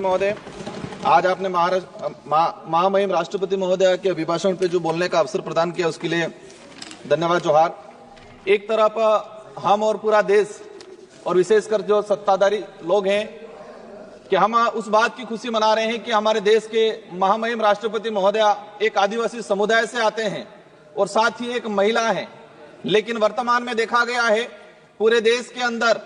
महोदय, आज आपने महामहिम राष्ट्रपति महोदय के अभिभाषण पे जो बोलने का अवसर प्रदान किया उसके लिए धन्यवाद। जोहार। एक तरफ हम और पूरा देश और विशेषकर जो सत्ताधारी लोग हैं कि हम उस बात की खुशी मना रहे हैं कि हमारे देश के महामहिम राष्ट्रपति महोदय एक आदिवासी समुदाय से आते हैं और साथ ही एक महिला हैं। लेकिन वर्तमान में देखा गया है पूरे देश के अंदर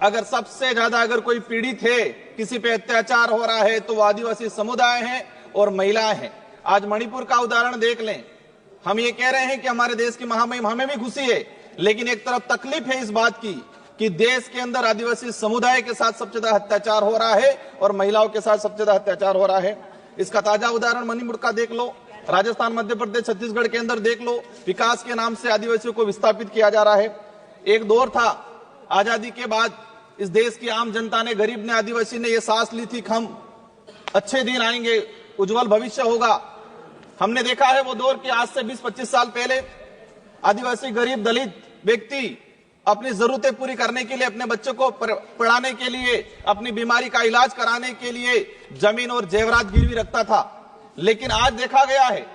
अगर सबसे ज्यादा अगर कोई पीड़ित है, किसी पे अत्याचार हो रहा है तो वो आदिवासी समुदाय है और महिलाएं हैं। आज मणिपुर का उदाहरण देख लें। हम ये कह रहे हैं कि हमारे देश की महामहिम, हमें भी खुशी है, लेकिन एक तरफ तकलीफ है इस बात की कि देश के अंदर आदिवासी समुदाय के साथ सबसे ज्यादा अत्याचार हो रहा है और महिलाओं के साथ सबसे ज्यादा अत्याचार हो रहा है। इसका ताजा उदाहरण मणिपुर का देख लो, राजस्थान, मध्य प्रदेश, छत्तीसगढ़ के अंदर देख लो। विकास के नाम से आदिवासियों को विस्थापित किया जा रहा है। एक दौर था आजादी के बाद इस देश की आम जनता ने, गरीब ने, आदिवासी ने ये सांस ली थी कि हम अच्छे दिन आएंगे, उज्जवल भविष्य होगा। हमने देखा है वो दौर कि आज से 20-25 साल पहले आदिवासी गरीब दलित व्यक्ति अपनी जरूरतें पूरी करने के लिए, अपने बच्चों को पढ़ाने के लिए, अपनी बीमारी का इलाज कराने के लिए जमीन और जेवरात गिरवी रखता था। लेकिन आज देखा गया है,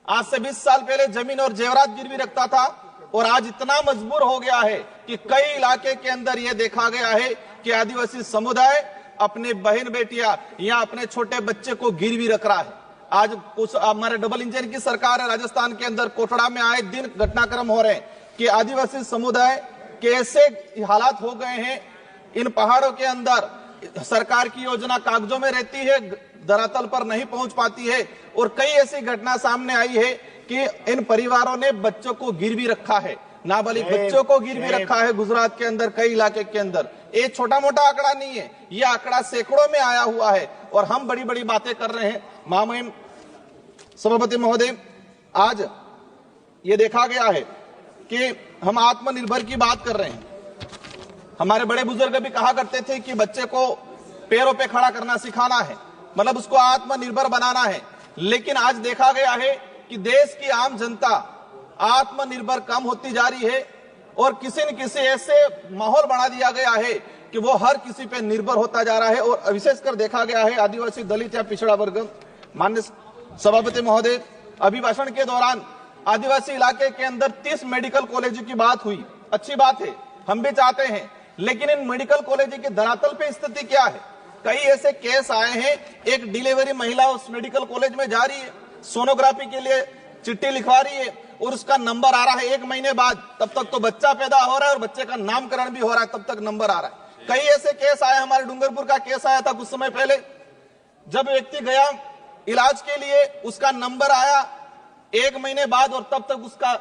आज से 20 साल पहले जमीन और जेवरात गिरवी रखता था और आज इतना मजबूर हो गया है कि कई इलाके के अंदर यह देखा गया है कि आदिवासी समुदाय अपने बहन बेटियां या अपने छोटे बच्चे को गिरवी रख रहा है। आज कुछ हमारे डबल इंजन की सरकार है, राजस्थान के अंदर कोटड़ा में आए दिन घटनाक्रम हो रहे हैं कि आदिवासी समुदाय के ऐसे हालात हो गए हैं, इन पहाड़ों के अंदर सरकार की योजना कागजों में रहती है, धरातल पर नहीं पहुंच पाती है। और कई ऐसी घटना सामने आई है कि इन परिवारों ने बच्चों को गिरवी रखा है, नाबालिग बच्चों को गिरवी रखा है गुजरात के अंदर, कई इलाके के अंदर। ये छोटा मोटा आंकड़ा नहीं है, ये आंकड़ा सैकड़ों में आया हुआ है और हम बड़ी बड़ी बातें कर रहे हैं। महामहिम सभापति महोदय, आज ये देखा गया है कि हम आत्मनिर्भर की बात कर रहे हैं। हमारे बड़े बुजुर्ग भी कहा करते थे कि बच्चे को पैरों पे खड़ा करना सिखाना है, मतलब उसको आत्मनिर्भर बनाना है। लेकिन आज देखा गया है कि देश की आम जनता आत्मनिर्भर कम होती जा रही है और किसी न किसी ऐसे माहौल बना दिया गया है कि वो हर किसी पे निर्भर होता जा रहा है। और विशेषकर देखा गया है आदिवासी, दलित या पिछड़ा वर्ग। माननीय सभापति महोदय, अभिभाषण के दौरान आदिवासी इलाके के अंदर 30 मेडिकल कॉलेजों की बात हुई, अच्छी बात है, हम भी चाहते हैं। लेकिन इन मेडिकल कॉलेजों की धरातल पे स्थिति क्या है? कई ऐसे केस आए हैं, एक डिलीवरी महिला उस मेडिकल कॉलेज में जा रही है, सोनोग्राफी के लिए चिट्ठी लिखवा रही है और उसका नंबर आ रहा है 1 महीने बाद, तब तक तो बच्चा पैदा हो रहा है और बच्चे का नामकरण भी हो रहा है, तब तक नंबर आ रहा है। कई ऐसे केस आए, हमारे डूंगरपुर का केस आया था कुछ समय पहले, जब व्यक्ति गया इलाज के लिए, उसका नंबर आया 1 महीने बाद और तब तक उसका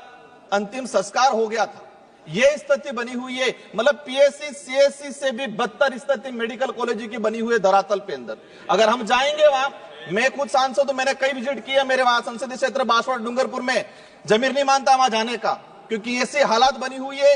अंतिम संस्कार हो गया था। ये स्थिति बनी हुई है, मतलब पीएससी सीएससी से भी बदतर स्थिति मेडिकल कॉलेज की बनी हुई है धरातल पे अंदर। अगर हम जाएंगे वहां, मैं खुद सांसद हूं, मैंने कई विजिट किया, मेरे वहां संसदीय क्षेत्र बांसवाड़ा डूंगरपुर में जमीर नहीं मानता वहां जाने का, क्योंकि ऐसी हालात बनी हुई है।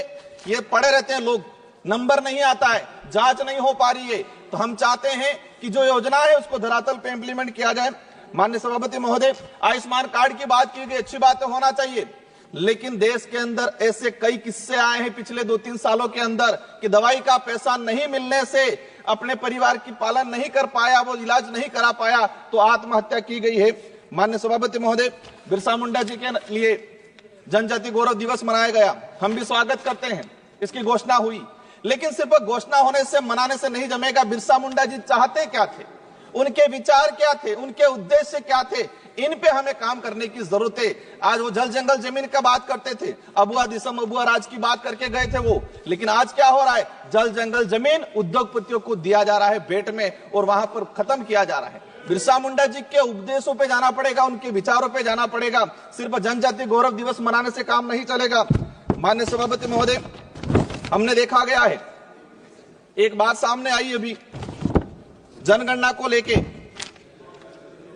ये पड़े रहते हैं लोग, नंबर नहीं आता है, जांच नहीं हो पा रही है। तो हम चाहते हैं कि जो योजना है उसको धरातल पे इंप्लीमेंट किया जाए। माननीय सभापति महोदय, आयुष्मान कार्ड की बात की गई, अच्छी बात होना चाहिए, लेकिन देश के अंदर ऐसे कई किस्से आए हैं पिछले 2-3 सालों के अंदर कि दवाई का पैसा नहीं मिलने से अपने परिवार की पालन नहीं कर पाया, वो इलाज नहीं करा पाया तो आत्महत्या की गई है। माननीय सभापति महोदय, बिरसा मुंडा जी के लिए जनजाति गौरव दिवस मनाया गया, हम भी स्वागत करते हैं, इसकी घोषणा हुई। लेकिन सिर्फ घोषणा होने से, मनाने से नहीं जमेगा। बिरसा मुंडा जी चाहते क्या थे, उनके विचार क्या थे, उनके उद्देश्य क्या थे, इन पे हमें काम करने की जरूरत है। आज वो जल जंगल जमीन का बात करते थे, अबुआ दिसम अबुआ राज की बात करके गए थे वो, लेकिन आज क्या हो रहा है? जल जंगल जमीन उद्योगपतियों को दिया जा रहा है भेंट में और वहां पर खत्म किया जा रहा है। बिरसा मुंडा जी के उपदेशों पे जाना पड़ेगा, उनके विचारों पे जाना पड़ेगा। सिर्फ जनजाति गौरव दिवस मनाने से काम नहीं चलेगा। माननीय सभापति महोदय, हमने देखा गया है, एक बात सामने आई अभी जनगणना को लेके,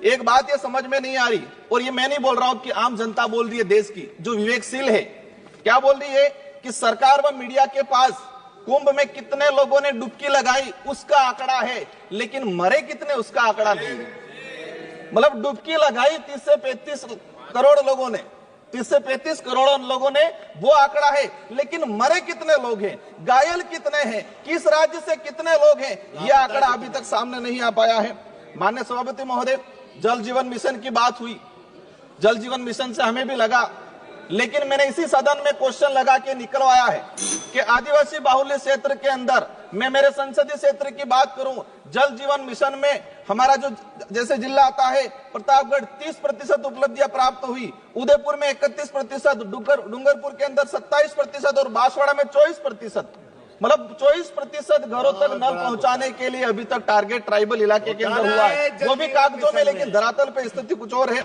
एक बात ये समझ में नहीं आ रही, और ये मैं नहीं बोल रहा हूं कि आम जनता बोल रही है, देश की जो विवेकशील है, क्या बोल रही है कि सरकार व मीडिया के पास कुंभ में कितने लोगों ने डुबकी लगाई उसका आंकड़ा है, लेकिन मरे कितने उसका आंकड़ा नहीं है। मतलब डुबकी लगाई 30 से 35 करोड़ लोगों ने, 30 से 35 करोड़ लोगों ने, वो आंकड़ा है। लेकिन मरे कितने लोग हैं, घायल कितने हैं, किस राज्य से कितने लोग हैं, यह आंकड़ा अभी तक सामने नहीं आ पाया है। माननीय सभापति महोदय, जल जीवन मिशन की बात हुई। जल जीवन मिशन से हमें भी लगा, लेकिन मैंने इसी सदन में क्वेश्चन लगा के निकलवाया है कि आदिवासी बाहुल्य क्षेत्र के अंदर, मैं मेरे संसदीय क्षेत्र की बात करूं, जल जीवन मिशन में हमारा जो जैसे जिला आता है प्रतापगढ़ 30% उपलब्धियां प्राप्त हुई, उदयपुर में 31%, डूंगरपुर के अंदर 27% और बांसवाड़ा में 24%। मतलब 24% घरों तक नल पहुंचाने के लिए अभी तक टारगेट ट्राइबल इलाके के अंदर हुआ है, वो भी कागजों में, लेकिन धरातल पे स्थिति कुछ और है।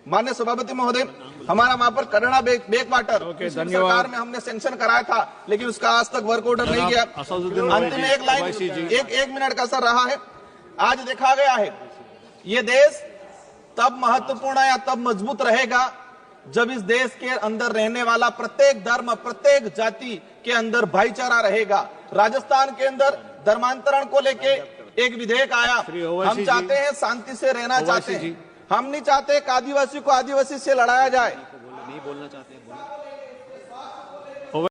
माननीय सभापति महोदय, हमारा वहां पर करना बैक वाटर सरकार में हमने सेंक्शन कराया था, लेकिन उसका आज तक वर्क ऑर्डर नहीं गया। अंत में एक लाइन, एक मिनट का सर रहा है। आज देखा गया है, ये देश तब महत्वपूर्ण या तब मजबूत रहेगा जब इस देश के अंदर रहने वाला प्रत्येक धर्म, प्रत्येक जाति के अंदर भाईचारा रहेगा। राजस्थान के अंदर धर्मांतरण को लेके एक विधेयक आया, हम चाहते हैं शांति से रहना चाहते हैं, हम नहीं चाहते कि आदिवासी को आदिवासी से लड़ाया जाए।